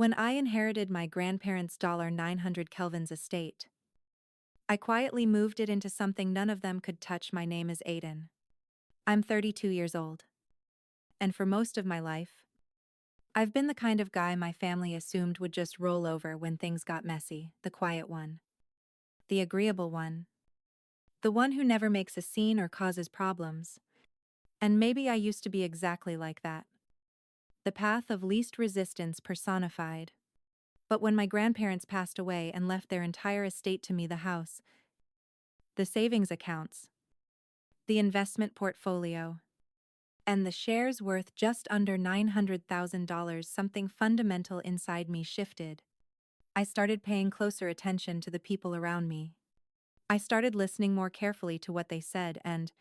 When I inherited my grandparents' 900 kelvins estate, I quietly moved it into something none of them could touch. My name is Aiden. I'm 32 years old. And for most of my life, I've been the kind of guy my family assumed would just roll over when things got messy, the quiet one, the agreeable one, the one who never makes a scene or causes problems. And maybe I used to be exactly like that. The path of least resistance personified. But when my grandparents passed away and left their entire estate to me, the house, the savings accounts, the investment portfolio, and the shares worth just under $900,000, something fundamental inside me shifted. I started paying closer attention to the people around me. I started listening more carefully to what they said and,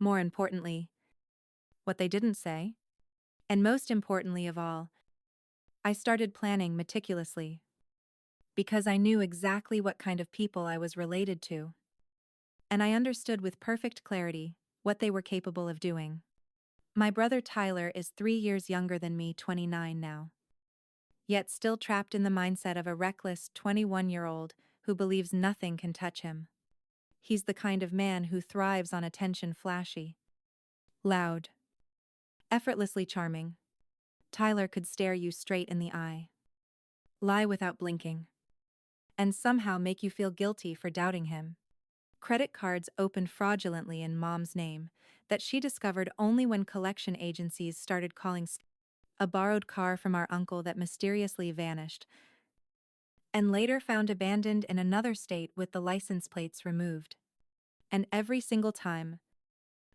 more importantly, what they didn't say. And most importantly of all, I started planning meticulously. Because I knew exactly what kind of people I was related to. And I understood with perfect clarity what they were capable of doing. My brother Tyler is 3 years younger than me, 29 now. Yet still trapped in the mindset of a reckless 21-year-old who believes nothing can touch him. He's the kind of man who thrives on attention, flashy, loud, effortlessly charming. Tyler could stare you straight in the eye, lie without blinking, and somehow make you feel guilty for doubting him. Credit cards opened fraudulently in Mom's name that she discovered only when collection agencies started calling. A borrowed car from our uncle that mysteriously vanished and later found abandoned in another state with the license plates removed. And every single time,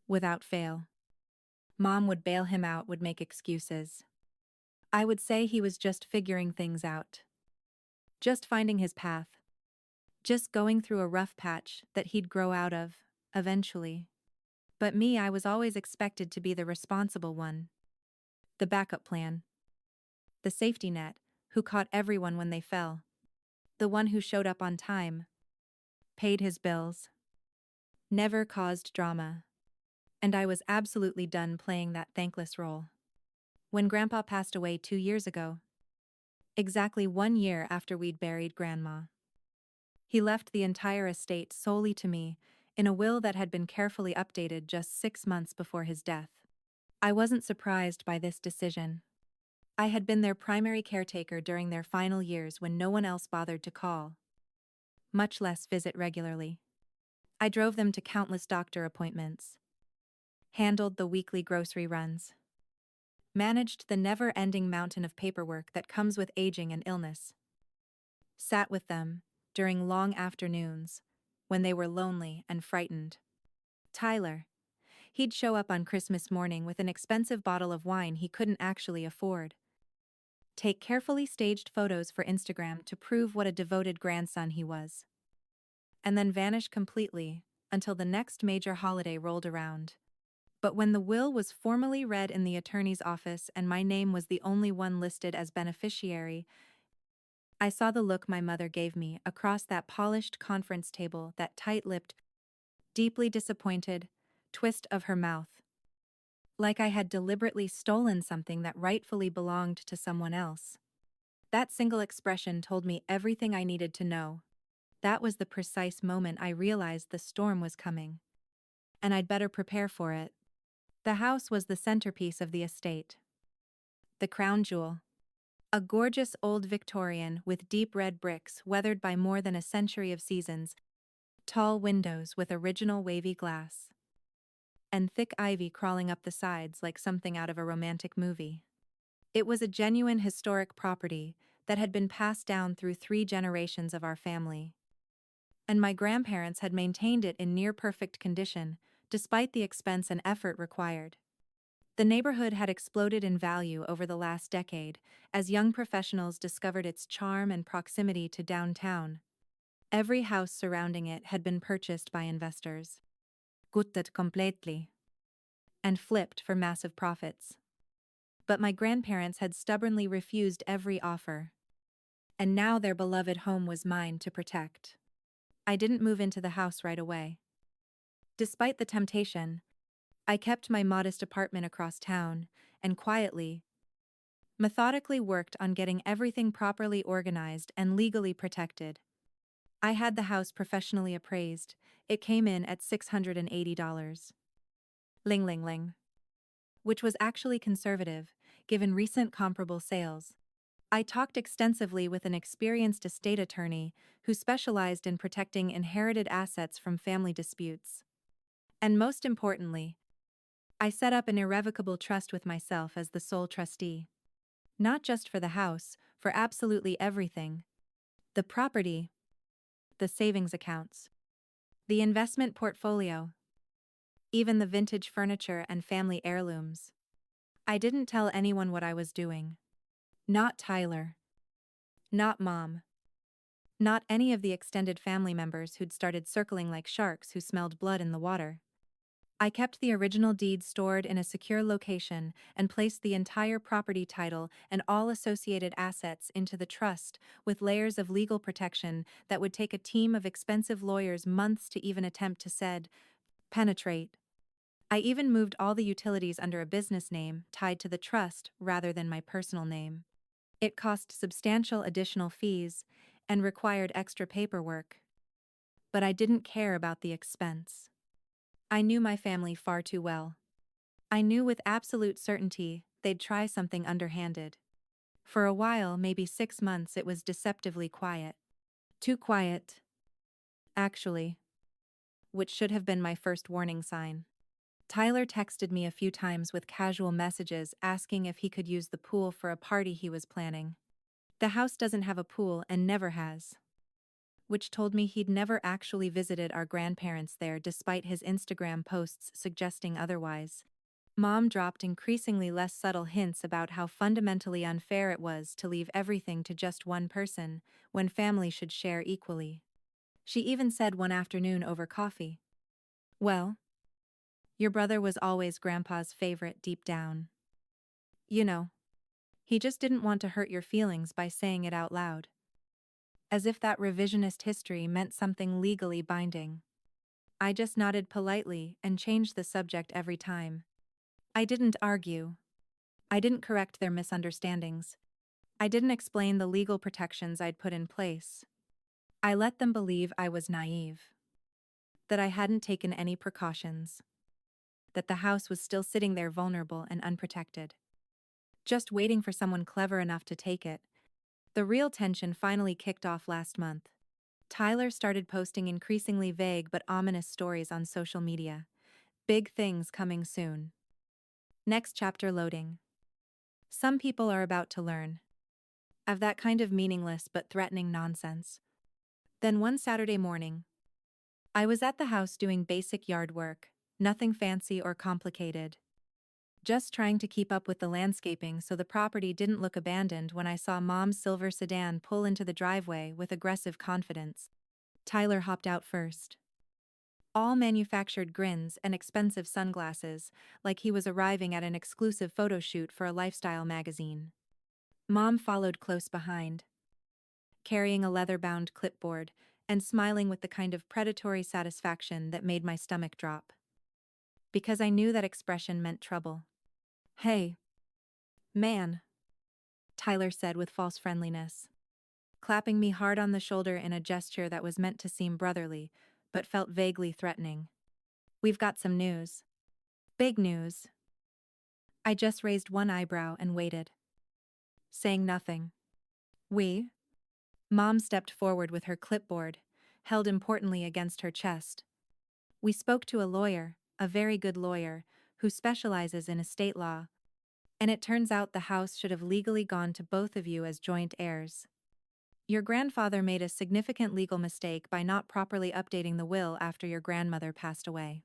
without fail, Mom would bail him out, would make excuses. I would say he was just figuring things out, just finding his path, just going through a rough patch that he'd grow out of, eventually. But me, I was always expected to be the responsible one. The backup plan. The safety net, who caught everyone when they fell. The one who showed up on time. Paid his bills. Never caused drama. And I was absolutely done playing that thankless role. When Grandpa passed away 2 years ago, exactly 1 year after we'd buried Grandma, he left the entire estate solely to me, in a will that had been carefully updated just 6 months before his death. I wasn't surprised by this decision. I had been their primary caretaker during their final years when no one else bothered to call, much less visit regularly. I drove them to countless doctor appointments, handled the weekly grocery runs, managed the never-ending mountain of paperwork that comes with aging and illness, sat with them during long afternoons when they were lonely and frightened. Tyler, he'd show up on Christmas morning with an expensive bottle of wine he couldn't actually afford, take carefully staged photos for Instagram to prove what a devoted grandson he was, and then vanish completely until the next major holiday rolled around. But when the will was formally read in the attorney's office and my name was the only one listed as beneficiary, I saw the look my mother gave me across that polished conference table, that tight-lipped, deeply disappointed twist of her mouth. Like I had deliberately stolen something that rightfully belonged to someone else. That single expression told me everything I needed to know. That was the precise moment I realized the storm was coming, and I'd better prepare for it. The house was the centerpiece of the estate. The crown jewel. A gorgeous old Victorian with deep red bricks weathered by more than a century of seasons, tall windows with original wavy glass, and thick ivy crawling up the sides like something out of a romantic movie. It was a genuine historic property that had been passed down through 3 generations of our family. And my grandparents had maintained it in near-perfect condition, despite the expense and effort required. The neighborhood had exploded in value over the last decade as young professionals discovered its charm and proximity to downtown. Every house surrounding it had been purchased by investors, gutted completely, and flipped for massive profits. But my grandparents had stubbornly refused every offer, and now their beloved home was mine to protect. I didn't move into the house right away. Despite the temptation, I kept my modest apartment across town, and quietly, methodically worked on getting everything properly organized and legally protected. I had the house professionally appraised. It came in at $680. Ling ling ling. Which was actually conservative, given recent comparable sales. I talked extensively with an experienced estate attorney who specialized in protecting inherited assets from family disputes. And most importantly, I set up an irrevocable trust with myself as the sole trustee. Not just for the house, for absolutely everything. The property, the savings accounts, the investment portfolio, even the vintage furniture and family heirlooms. I didn't tell anyone what I was doing. Not Tyler. Not Mom. Not any of the extended family members who'd started circling like sharks who smelled blood in the water. I kept the original deed stored in a secure location and placed the entire property title and all associated assets into the trust with layers of legal protection that would take a team of expensive lawyers months to even attempt to penetrate. I even moved all the utilities under a business name tied to the trust rather than my personal name. It cost substantial additional fees and required extra paperwork. But I didn't care about the expense. I knew my family far too well. I knew with absolute certainty they'd try something underhanded. For a while, maybe 6 months, it was deceptively quiet. Too quiet, actually. Which should have been my first warning sign. Tyler texted me a few times with casual messages asking if he could use the pool for a party he was planning. The house doesn't have a pool and never has. Which told me he'd never actually visited our grandparents there despite his Instagram posts suggesting otherwise. Mom dropped increasingly less subtle hints about how fundamentally unfair it was to leave everything to just one person, when family should share equally. She even said one afternoon over coffee, "Well, your brother was always Grandpa's favorite deep down. You know, he just didn't want to hurt your feelings by saying it out loud." As if that revisionist history meant something legally binding. I just nodded politely and changed the subject every time. I didn't argue. I didn't correct their misunderstandings. I didn't explain the legal protections I'd put in place. I let them believe I was naive. That I hadn't taken any precautions. That the house was still sitting there vulnerable and unprotected. Just waiting for someone clever enough to take it. The real tension finally kicked off last month. Tyler started posting increasingly vague but ominous stories on social media. Big things coming soon. Next chapter loading. Some people are about to learn of that kind of meaningless but threatening nonsense. Then one Saturday morning, I was at the house doing basic yard work, nothing fancy or complicated. Just trying to keep up with the landscaping so the property didn't look abandoned when I saw Mom's silver sedan pull into the driveway with aggressive confidence. Tyler hopped out first. All manufactured grins and expensive sunglasses, like he was arriving at an exclusive photo shoot for a lifestyle magazine. Mom followed close behind, carrying a leather-bound clipboard and smiling with the kind of predatory satisfaction that made my stomach drop. Because I knew that expression meant trouble. "Hey, man," Tyler said with false friendliness, clapping me hard on the shoulder in a gesture that was meant to seem brotherly, but felt vaguely threatening. "We've got some news. Big news." I just raised one eyebrow and waited, saying nothing. "We?" Mom stepped forward with her clipboard, held importantly against her chest. "We spoke to a lawyer, a very good lawyer, who specializes in estate law. And it turns out the house should have legally gone to both of you as joint heirs. Your grandfather made a significant legal mistake by not properly updating the will after your grandmother passed away.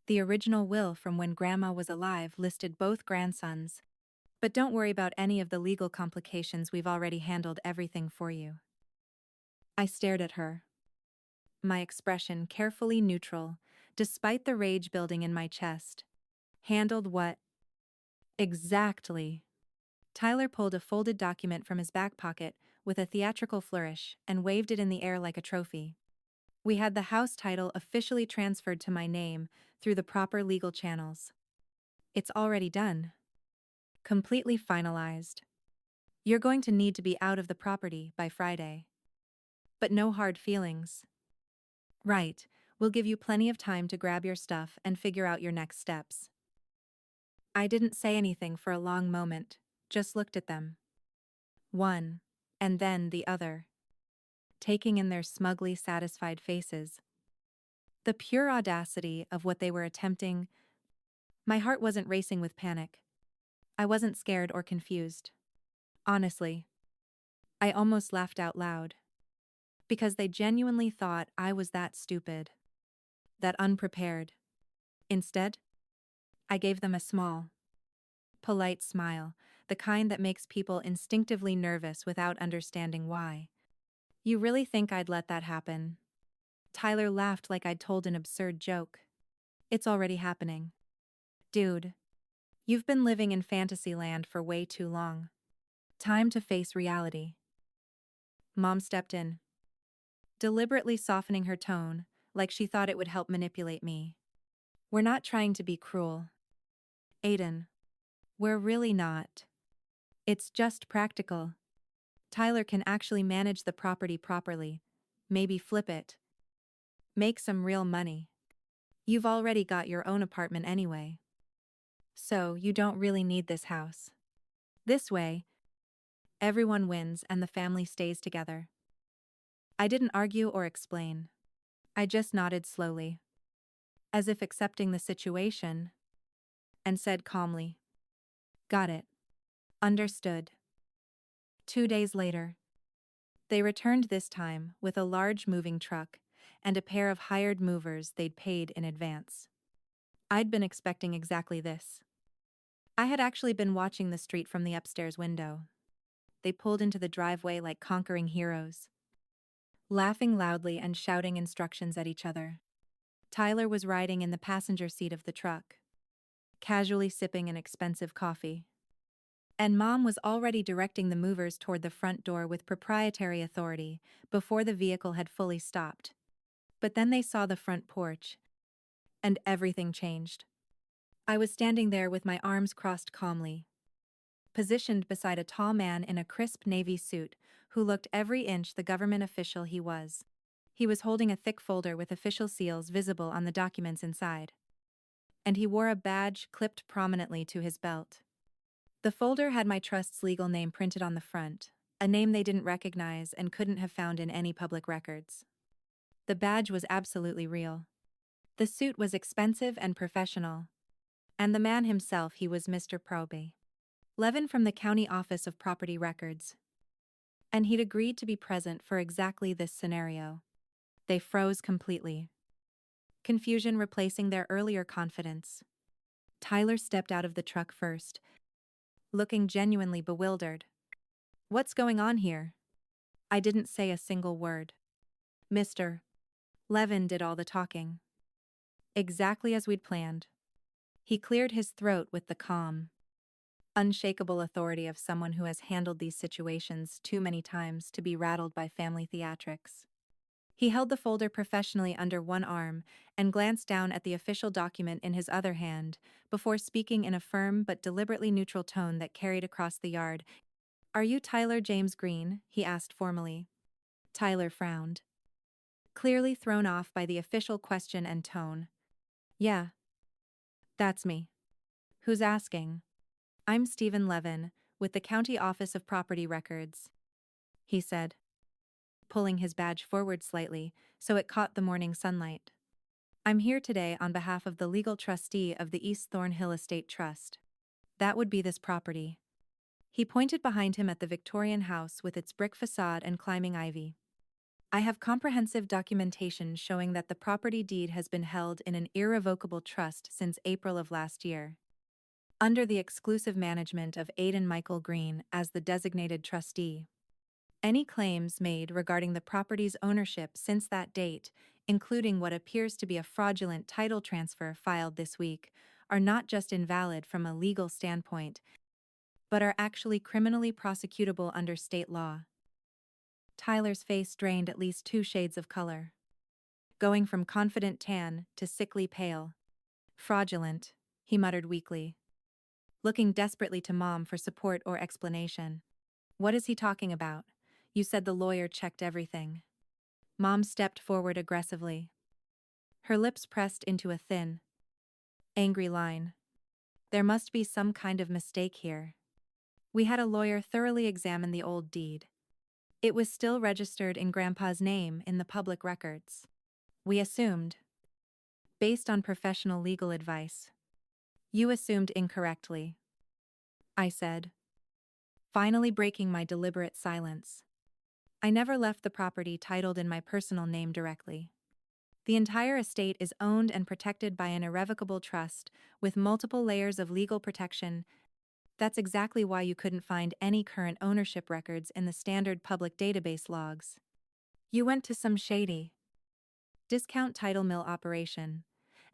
The original will from when Grandma was alive listed both grandsons. But don't worry about any of the legal complications, we've already handled everything for you." I stared at her, my expression carefully neutral, despite the rage building in my chest. "Handled what? Exactly." Tyler pulled a folded document from his back pocket with a theatrical flourish and waved it in the air like a trophy. "We had the house title officially transferred to my name through the proper legal channels. It's already done. Completely finalized." You're going to need to be out of the property by Friday. But no hard feelings. Right, we'll give you plenty of time to grab your stuff and figure out your next steps. I didn't say anything for a long moment, just looked at them. One, and then the other, taking in their smugly satisfied faces. The pure audacity of what they were attempting. My heart wasn't racing with panic. I wasn't scared or confused. Honestly, I almost laughed out loud. Because they genuinely thought I was that stupid, that unprepared. Instead, I gave them a small, polite smile, the kind that makes people instinctively nervous without understanding why. You really think I'd let that happen? Tyler laughed like I'd told an absurd joke. It's already happening. Dude, you've been living in fantasy land for way too long. Time to face reality. Mom stepped in, deliberately softening her tone, like she thought it would help manipulate me. We're not trying to be cruel. Aiden, we're really not. It's just practical. Tyler can actually manage the property properly, maybe flip it, make some real money. You've already got your own apartment anyway. So you don't really need this house. This way, everyone wins and the family stays together. I didn't argue or explain. I just nodded slowly, as if accepting the situation, and said calmly, "Got it. Understood." 2 days later, they returned, this time with a large moving truck and a pair of hired movers they'd paid in advance. I'd been expecting exactly this. I had actually been watching the street from the upstairs window. They pulled into the driveway like conquering heroes, laughing loudly and shouting instructions at each other. Tyler was riding in the passenger seat of the truck, casually sipping an expensive coffee. And Mom was already directing the movers toward the front door with proprietary authority before the vehicle had fully stopped. But then they saw the front porch, and everything changed. I was standing there with my arms crossed calmly, positioned beside a tall man in a crisp navy suit who looked every inch the government official he was. He was holding a thick folder with official seals visible on the documents inside. And he wore a badge clipped prominently to his belt. The folder had my trust's legal name printed on the front, a name they didn't recognize and couldn't have found in any public records. The badge was absolutely real. The suit was expensive and professional. And the man himself, he was Mr. Proby Levin from the County Office of Property Records. And he'd agreed to be present for exactly this scenario. They froze completely, confusion replacing their earlier confidence. Tyler stepped out of the truck first, looking genuinely bewildered. "What's going on here?" I didn't say a single word. Mr. Levin did all the talking. Exactly as we'd planned. He cleared his throat with the calm, unshakable authority of someone who has handled these situations too many times to be rattled by family theatrics. He held the folder professionally under one arm and glanced down at the official document in his other hand before speaking in a firm but deliberately neutral tone that carried across the yard. "Are you Tyler James Green?" he asked formally. Tyler frowned, clearly thrown off by the official question and tone. "Yeah, that's me." "Who's asking?" "I'm Stephen Levin, with the County Office of Property Records," he said, pulling his badge forward slightly so it caught the morning sunlight. "I'm here today on behalf of the legal trustee of the East Thornhill Estate Trust. That would be this property." He pointed behind him at the Victorian house with its brick facade and climbing ivy. "I have comprehensive documentation showing that the property deed has been held in an irrevocable trust since April of last year, under the exclusive management of Aiden Michael Green as the designated trustee. Any claims made regarding the property's ownership since that date, including what appears to be a fraudulent title transfer filed this week, are not just invalid from a legal standpoint, but are actually criminally prosecutable under state law." Tyler's face drained at least 2 shades of color, going from confident tan to sickly pale. "Fraudulent," he muttered weakly, looking desperately to Mom for support or explanation. What is he talking about? You said the lawyer checked everything. Mom stepped forward aggressively. Her lips pressed into a thin, angry line. There must be some kind of mistake here. We had a lawyer thoroughly examine the old deed. It was still registered in Grandpa's name in the public records. We assumed, based on professional legal advice. You assumed incorrectly, I said, finally breaking my deliberate silence. I never left the property titled in my personal name directly. The entire estate is owned and protected by an irrevocable trust with multiple layers of legal protection. That's exactly why you couldn't find any current ownership records in the standard public database logs. You went to some shady discount title mill operation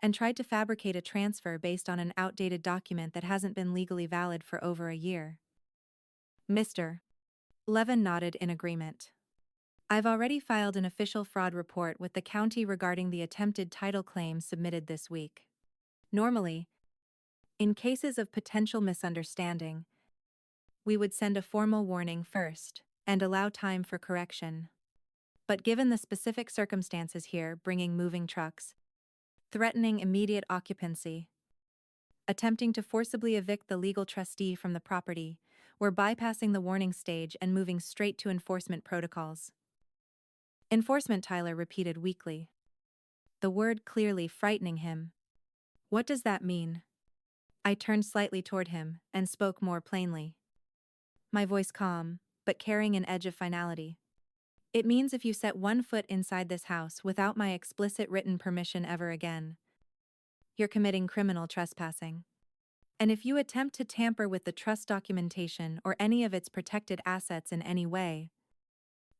and tried to fabricate a transfer based on an outdated document that hasn't been legally valid for over a year. Mr. Levin nodded in agreement. I've already filed an official fraud report with the county regarding the attempted title claim submitted this week. Normally, in cases of potential misunderstanding, we would send a formal warning first and allow time for correction. But given the specific circumstances here, bringing moving trucks, threatening immediate occupancy, attempting to forcibly evict the legal trustee from the property, we're bypassing the warning stage and moving straight to enforcement protocols. Enforcement, Tyler repeated weakly, the word clearly frightening him. What does that mean? I turned slightly toward him and spoke more plainly, my voice calm, but carrying an edge of finality. It means if you set one foot inside this house without my explicit written permission ever again, you're committing criminal trespassing. And if you attempt to tamper with the trust documentation or any of its protected assets in any way,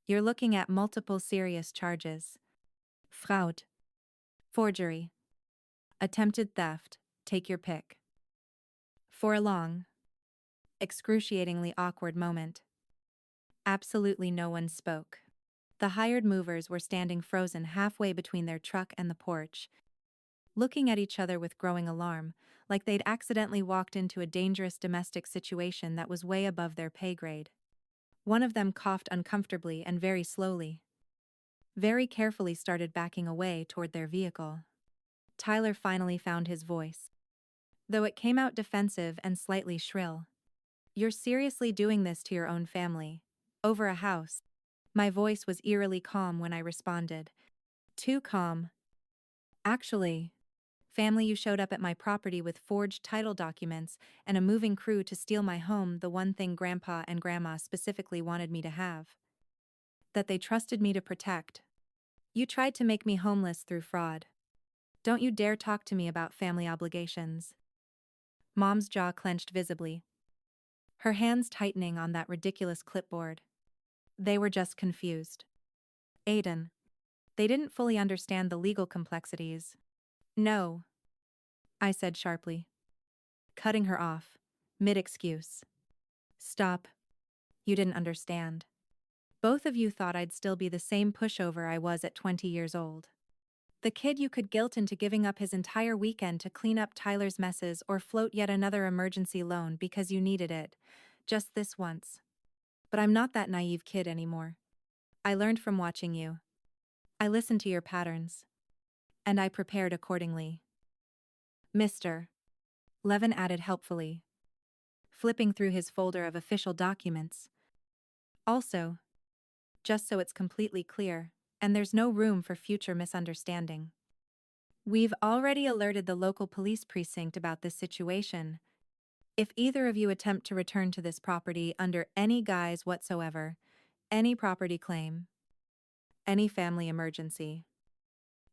you're looking at multiple serious charges. Fraud, forgery, attempted theft, take your pick. For a long, excruciatingly awkward moment, absolutely no one spoke. The hired movers were standing frozen halfway between their truck and the porch, looking at each other with growing alarm, like they'd accidentally walked into a dangerous domestic situation that was way above their pay grade. One of them coughed uncomfortably and very slowly, very carefully started backing away toward their vehicle. Tyler finally found his voice, though it came out defensive and slightly shrill. You're seriously doing this to your own family, over a house? My voice was eerily calm when I responded. Too calm. Actually, family, you showed up at my property with forged title documents and a moving crew to steal my home, the one thing Grandpa and Grandma specifically wanted me to have. That they trusted me to protect. You tried to make me homeless through fraud. Don't you dare talk to me about family obligations. Mom's jaw clenched visibly, her hands tightening on that ridiculous clipboard. They were just confused. Aiden. They didn't fully understand the legal complexities. No, I said sharply, cutting her off, mid-excuse. Stop. You didn't understand. Both of you thought I'd still be the same pushover I was at 20 years old. The kid you could guilt into giving up his entire weekend to clean up Tyler's messes or float yet another emergency loan because you needed it, just this once. But I'm not that naive kid anymore. I learned from watching you. I listened to your patterns. And I prepared accordingly. Mr. Levin added helpfully, flipping through his folder of official documents. Also, just so it's completely clear, and there's no room for future misunderstanding, we've already alerted the local police precinct about this situation. If either of you attempt to return to this property under any guise whatsoever, any property claim, any family emergency,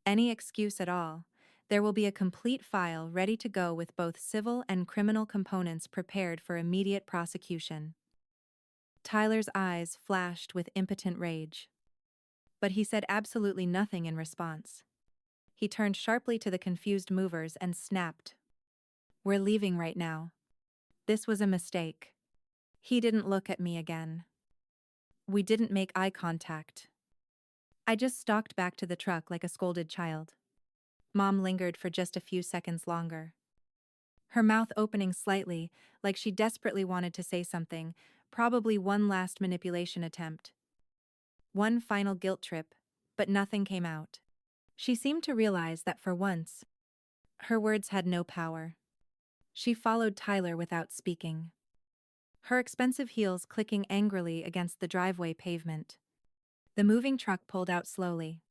any excuse at all, there will be a complete file ready to go with both civil and criminal components prepared for immediate prosecution. Tyler's eyes flashed with impotent rage, but he said absolutely nothing in response. He turned sharply to the confused movers and snapped. We're leaving right now. This was a mistake. He didn't look at me again. We didn't make eye contact. I just stalked back to the truck like a scolded child. Mom lingered for just a few seconds longer, her mouth opening slightly, like she desperately wanted to say something, Probably one last manipulation attempt. One final guilt trip, but nothing came out. She seemed to realize that for once, her words had no power. She followed Tyler without speaking, her expensive heels clicking angrily against the driveway pavement. The moving truck pulled out slowly,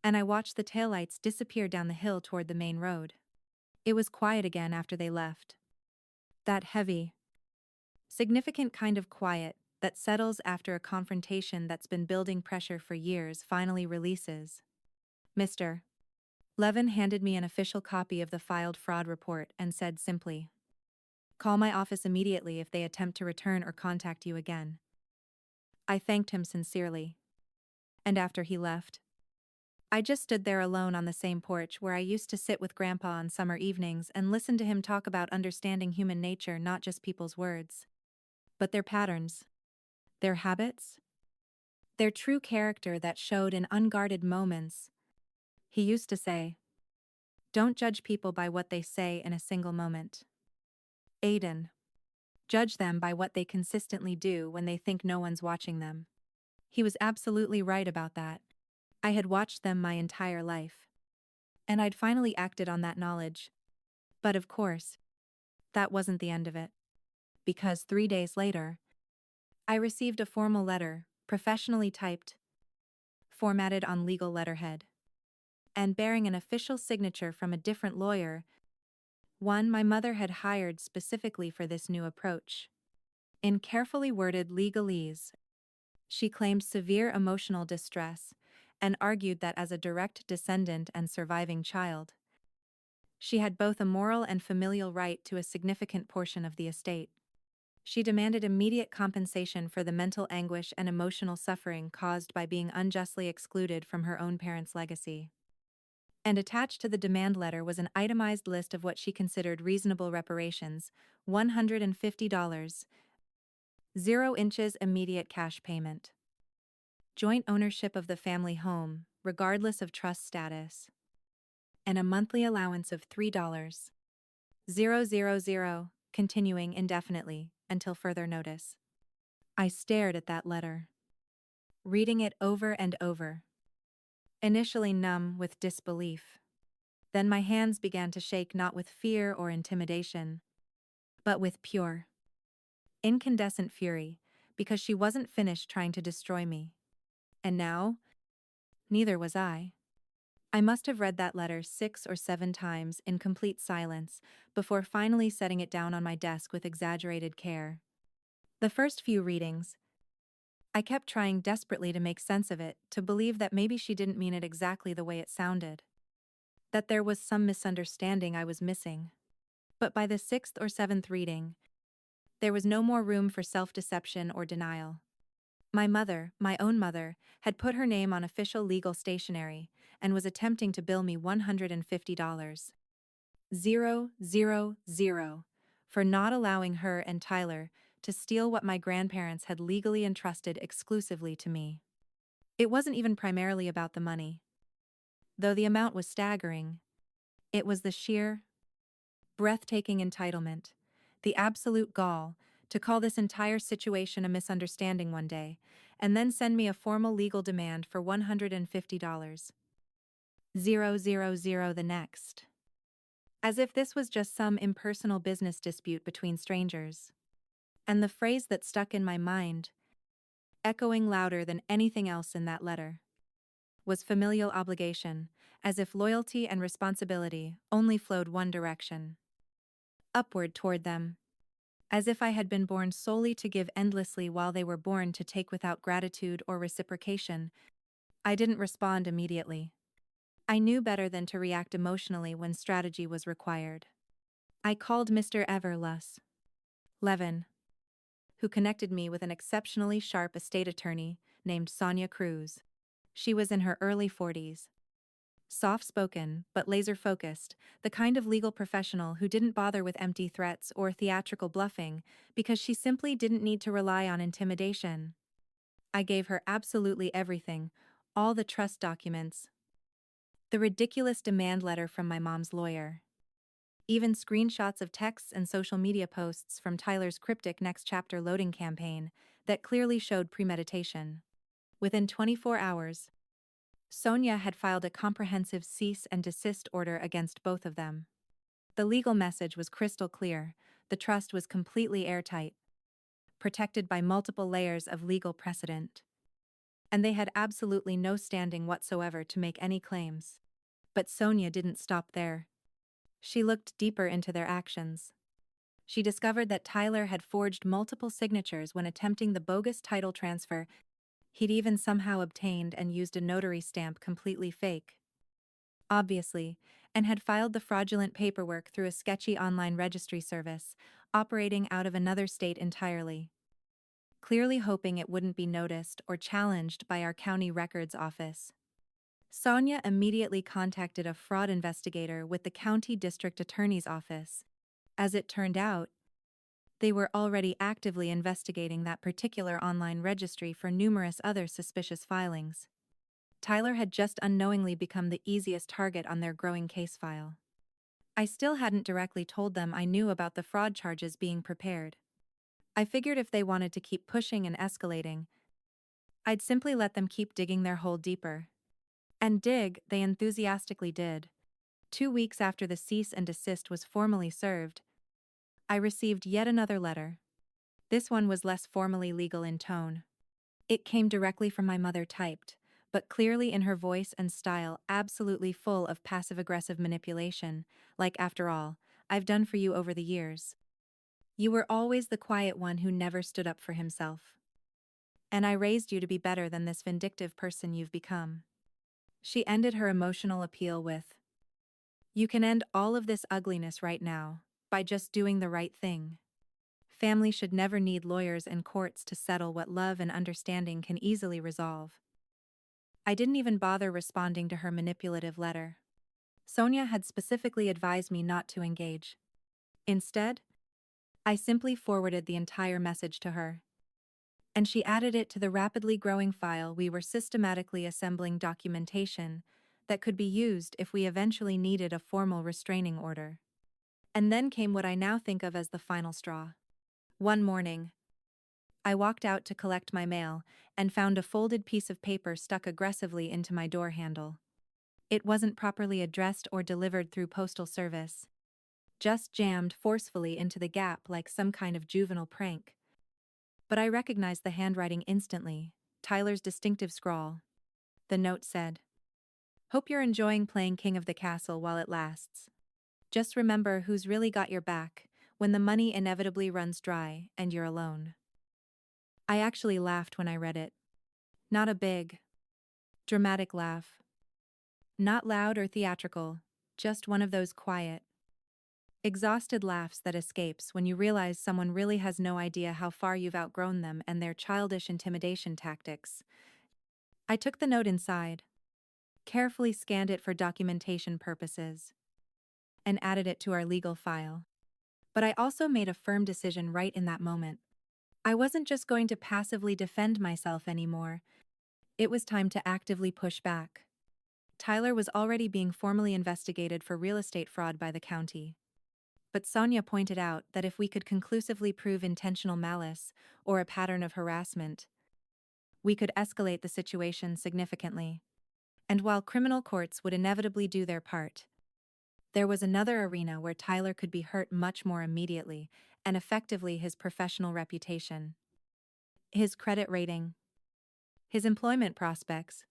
and I watched the taillights disappear down the hill toward the main road. It was quiet again after they left. That heavy, significant kind of quiet that settles after a confrontation that's been building pressure for years finally releases. Mr. Levin handed me an official copy of the filed fraud report and said simply, "Call my office immediately if they attempt to return or contact you again." I thanked him sincerely. And after he left, I just stood there alone on the same porch where I used to sit with Grandpa on summer evenings and listen to him talk about understanding human nature, not just people's words, but their patterns, their habits, their true character that showed in unguarded moments. He used to say, "Don't judge people by what they say in a single moment. Aiden, judge them by what they consistently do when they think no one's watching them." He was absolutely right about that. I had watched them my entire life, and I'd finally acted on that knowledge. But of course, that wasn't the end of it. Because 3 days later, I received a formal letter, professionally typed, formatted on legal letterhead, and bearing an official signature from a different lawyer, one my mother had hired specifically for this new approach. In carefully worded legalese, she claimed severe emotional distress and argued that as a direct descendant and surviving child, she had both a moral and familial right to a significant portion of the estate. She demanded immediate compensation for the mental anguish and emotional suffering caused by being unjustly excluded from her own parents' legacy. And attached to the demand letter was an itemized list of what she considered reasonable reparations: $150, 0 inches immediate cash payment, joint ownership of the family home, regardless of trust status, and a monthly allowance of $3,000, continuing indefinitely until further notice. I stared at that letter, reading it over and over, initially numb with disbelief. Then my hands began to shake, not with fear or intimidation, but with pure, incandescent fury, because she wasn't finished trying to destroy me. And now, neither was I. I must have read that letter 6 or 7 times in complete silence before finally setting it down on my desk with exaggerated care. The first few readings, I kept trying desperately to make sense of it, to believe that maybe she didn't mean it exactly the way it sounded, that there was some misunderstanding I was missing. But by the 6th or 7th reading, there was no more room for self-deception or denial. My mother, my own mother, had put her name on official legal stationery and was attempting to bill me $150, 000, for not allowing her and Tyler to steal what my grandparents had legally entrusted exclusively to me. It wasn't even primarily about the money. Though the amount was staggering, it was the sheer, breathtaking entitlement, the absolute gall, to call this entire situation a misunderstanding one day, and then send me a formal legal demand for $150, 000 the next. As if this was just some impersonal business dispute between strangers. And the phrase that stuck in my mind, echoing louder than anything else in that letter, was familial obligation, as if loyalty and responsibility only flowed one direction, upward toward them. As if I had been born solely to give endlessly while they were born to take without gratitude or reciprocation. I didn't respond immediately. I knew better than to react emotionally when strategy was required. I called Mr. Everlus Levin, who connected me with an exceptionally sharp estate attorney named Sonia Cruz. She was in her early 40s. Soft-spoken, but laser-focused, the kind of legal professional who didn't bother with empty threats or theatrical bluffing because she simply didn't need to rely on intimidation. I gave her absolutely everything, all the trust documents, the ridiculous demand letter from my mom's lawyer, Even screenshots of texts and social media posts from Tyler's cryptic next chapter loading campaign that clearly showed premeditation. Within 24 hours, Sonia had filed a comprehensive cease and desist order against both of them. The legal message was crystal clear: the trust was completely airtight, protected by multiple layers of legal precedent. And they had absolutely no standing whatsoever to make any claims. But Sonia didn't stop there. She looked deeper into their actions. She discovered that Tyler had forged multiple signatures when attempting the bogus title transfer. He'd even somehow obtained and used a notary stamp completely fake, obviously, and had filed the fraudulent paperwork through a sketchy online registry service, operating out of another state entirely. Clearly hoping it wouldn't be noticed or challenged by our county records office, Sonia immediately contacted a fraud investigator with the county district attorney's office. As it turned out, they were already actively investigating that particular online registry for numerous other suspicious filings. Tyler had just unknowingly become the easiest target on their growing case file. I still hadn't directly told them I knew about the fraud charges being prepared. I figured if they wanted to keep pushing and escalating, I'd simply let them keep digging their hole deeper. And dig, they enthusiastically did. 2 weeks after the cease and desist was formally served, I received yet another letter. This one was less formally legal in tone. It came directly from my mother typed, but clearly in her voice and style absolutely full of passive-aggressive manipulation, like, after all, I've done for you over the years. You were always the quiet one who never stood up for himself. And I raised you to be better than this vindictive person you've become. She ended her emotional appeal with, "You can end all of this ugliness right now, by just doing the right thing. Family should never need lawyers and courts to settle what love and understanding can easily resolve." I didn't even bother responding to her manipulative letter. Sonia had specifically advised me not to engage. Instead, I simply forwarded the entire message to her. And she added it to the rapidly growing file we were systematically assembling documentation that could be used if we eventually needed a formal restraining order. And then came what I now think of as the final straw. One morning, I walked out to collect my mail and found a folded piece of paper stuck aggressively into my door handle. It wasn't properly addressed or delivered through postal service, just jammed forcefully into the gap like some kind of juvenile prank. But I recognized the handwriting instantly, Tyler's distinctive scrawl. The note said, "Hope you're enjoying playing King of the Castle while it lasts. Just remember who's really got your back when the money inevitably runs dry and you're alone." I actually laughed when I read it. Not a big, dramatic laugh. Not loud or theatrical, just one of those quiet, exhausted laughs that escapes when you realize someone really has no idea how far you've outgrown them and their childish intimidation tactics. I took the note inside, carefully scanned it for documentation purposes, and added it to our legal file. But I also made a firm decision right in that moment. I wasn't just going to passively defend myself anymore. It was time to actively push back. Tyler was already being formally investigated for real estate fraud by the county. But Sonia pointed out that if we could conclusively prove intentional malice or a pattern of harassment, we could escalate the situation significantly. And while criminal courts would inevitably do their part, there was another arena where Tyler could be hurt much more immediately, and effectively: his professional reputation, his credit rating, his employment prospects.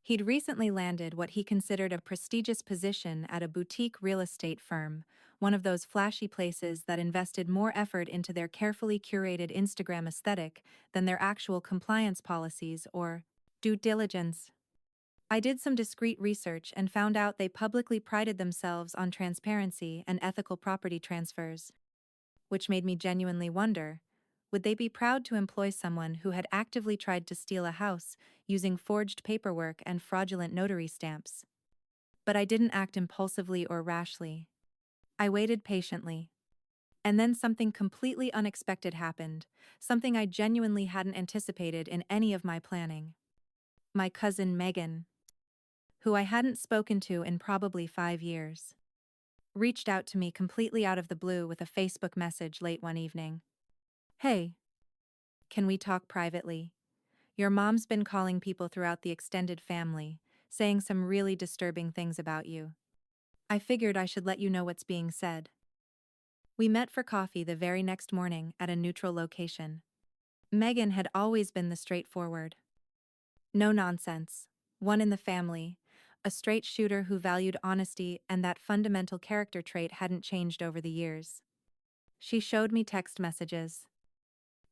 He'd recently landed what he considered a prestigious position at a boutique real estate firm, one of those flashy places that invested more effort into their carefully curated Instagram aesthetic than their actual compliance policies or due diligence. I did some discreet research and found out they publicly prided themselves on transparency and ethical property transfers, which made me genuinely wonder, would they be proud to employ someone who had actively tried to steal a house using forged paperwork and fraudulent notary stamps? But I didn't act impulsively or rashly. I waited patiently. And then something completely unexpected happened, something I genuinely hadn't anticipated in any of my planning. My cousin Megan, who I hadn't spoken to in probably 5 years, reached out to me completely out of the blue with a Facebook message late one evening. Hey, can we talk privately? Your mom's been calling people throughout the extended family, saying some really disturbing things about you. I figured I should let you know what's being said. We met for coffee the very next morning at a neutral location. Megan had always been the straightforward, no nonsense, one in the family, a straight shooter who valued honesty, and that fundamental character trait hadn't changed over the years. She showed me text messages,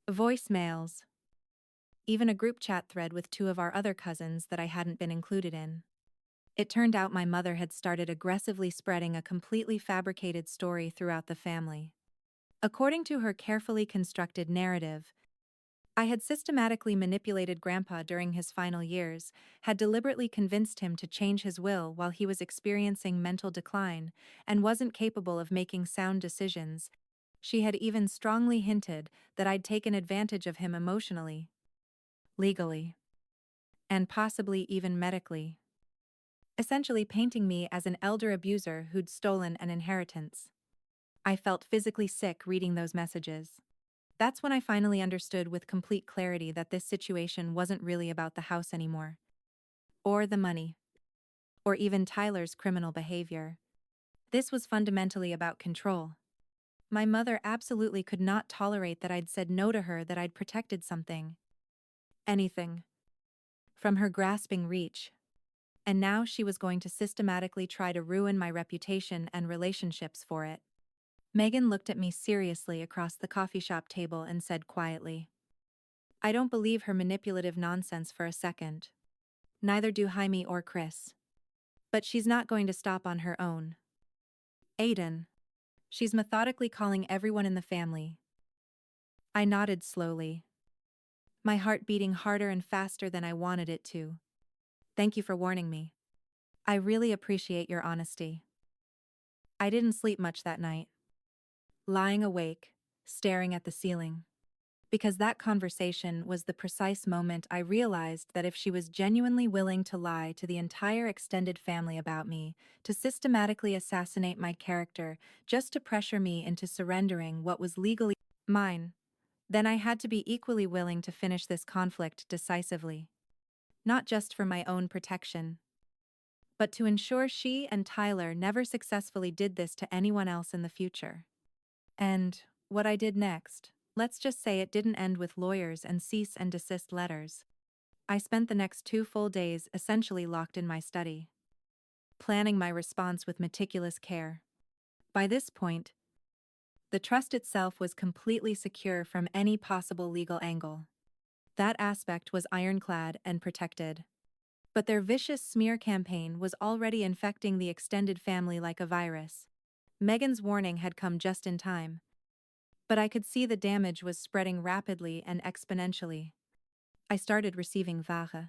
voicemails, even a group chat thread with two of our other cousins that I hadn't been included in. It turned out my mother had started aggressively spreading a completely fabricated story throughout the family. According to her carefully constructed narrative, I had systematically manipulated Grandpa during his final years, had deliberately convinced him to change his will while he was experiencing mental decline and wasn't capable of making sound decisions. She had even strongly hinted that I'd taken advantage of him emotionally, legally, and possibly even medically, essentially painting me as an elder abuser who'd stolen an inheritance. I felt physically sick reading those messages. That's when I finally understood with complete clarity that this situation wasn't really about the house anymore, or the money, or even Tyler's criminal behavior. This was fundamentally about control. My mother absolutely could not tolerate that I'd said no to her, that I'd protected something. Anything. From her grasping reach. And now she was going to systematically try to ruin my reputation and relationships for it. Megan looked at me seriously across the coffee shop table and said quietly, "I don't believe her manipulative nonsense for a second. Neither do Jaime or Chris. But she's not going to stop on her own. Aiden. She's methodically calling everyone in the family." I nodded slowly, my heart beating harder and faster than I wanted it to. "Thank you for warning me. I really appreciate your honesty." I didn't sleep much that night, lying awake, staring at the ceiling. Because that conversation was the precise moment I realized that if she was genuinely willing to lie to the entire extended family about me, to systematically assassinate my character just to pressure me into surrendering what was legally mine, then I had to be equally willing to finish this conflict decisively. Not just for my own protection, but to ensure she and Tyler never successfully did this to anyone else in the future. And what I did next, let's just say it didn't end with lawyers and cease and desist letters. I spent the next 2 full days essentially locked in my study, planning my response with meticulous care. By this point, the trust itself was completely secure from any possible legal angle. That aspect was ironclad and protected. But their vicious smear campaign was already infecting the extended family like a virus. Megan's warning had come just in time, but I could see the damage was spreading rapidly and exponentially. I started receiving vague